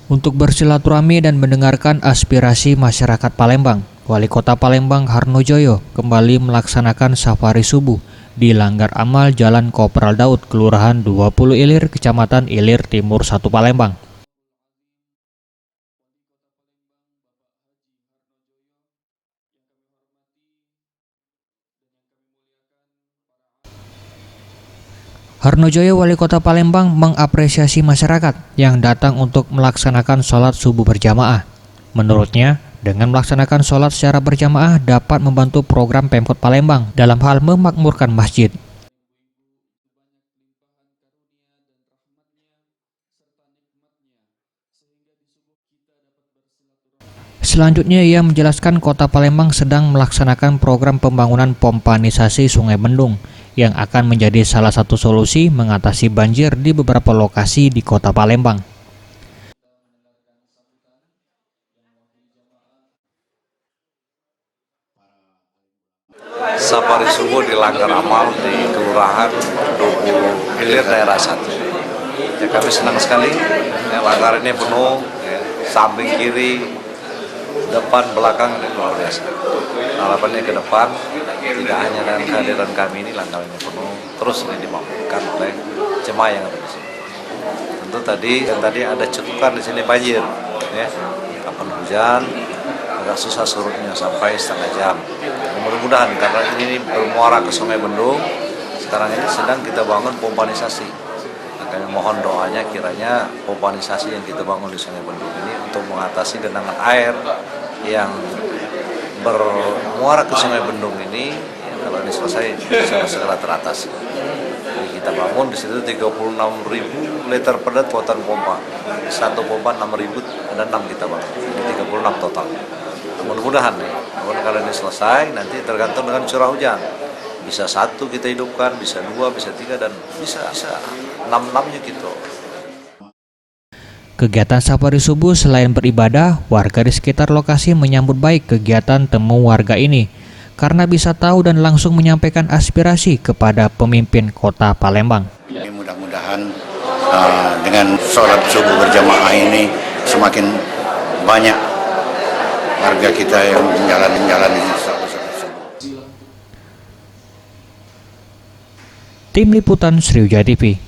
Untuk bersilaturahmi dan mendengarkan aspirasi masyarakat Palembang, Wali Kota Palembang Harnojoyo kembali melaksanakan safari subuh di Langgar Amal Jalan Kopral Daud, Kelurahan 20 Ilir, Kecamatan Ilir Timur 1 Palembang. Harnojoyo, Wali Kota Palembang, mengapresiasi masyarakat yang datang untuk melaksanakan sholat subuh berjamaah. Menurutnya, dengan melaksanakan sholat secara berjamaah dapat membantu program Pemkot Palembang dalam hal memakmurkan masjid. Selanjutnya, ia menjelaskan Kota Palembang sedang melaksanakan program pembangunan pompanisasi Sungai Bendung yang akan menjadi salah satu solusi mengatasi banjir di beberapa lokasi di Kota Palembang. Safari subuh di Langgar Amal di Kelurahan 20 Ilir daerah 1. Ya, kami senang sekali. Ya, langgar ini penuh, ya, samping kiri, depan belakang ini luar biasa. Harapannya ke depan tidak hanya dengan kehadiran kami ini langgar ini penuh, terus ini dimakmurkan oleh jemaah yang ada di sini. Tentu tadi ada cekukan di sini banjir, ya. Kapan hujan agak susah surutnya sampai setengah jam. Mudah-mudahan karena ini bermuara ke Sungai Bendung, sekarang ini sedang kita bangun pompanisasi. Nah, kami mohon doanya kiranya pompanisasi yang kita bangun di Sungai Bendung ini untuk mengatasi genangan air yang bermuara ke Sungai Bendung ini, ya, kalau ini selesai segera teratasi. Jadi kita bangun di situ 36.000 liter per detik kuatan pompa. Satu pompa 6.000, ada 6 kita bangun. Jadi 36 total. Mudah-mudahan nih, kalau ini selesai nanti tergantung dengan curah hujan. Bisa 1 kita hidupkan, bisa 2, bisa 3, dan bisa 6-6-nya gitu. Kegiatan safari subuh selain beribadah, warga di sekitar lokasi menyambut baik kegiatan temu warga ini karena bisa tahu dan langsung menyampaikan aspirasi kepada pemimpin Kota Palembang. Mudah-mudahan dengan sholat subuh berjamaah ini semakin banyak warga kita yang menjalani sholat subuh. Tim Liputan Sriwijaya TV.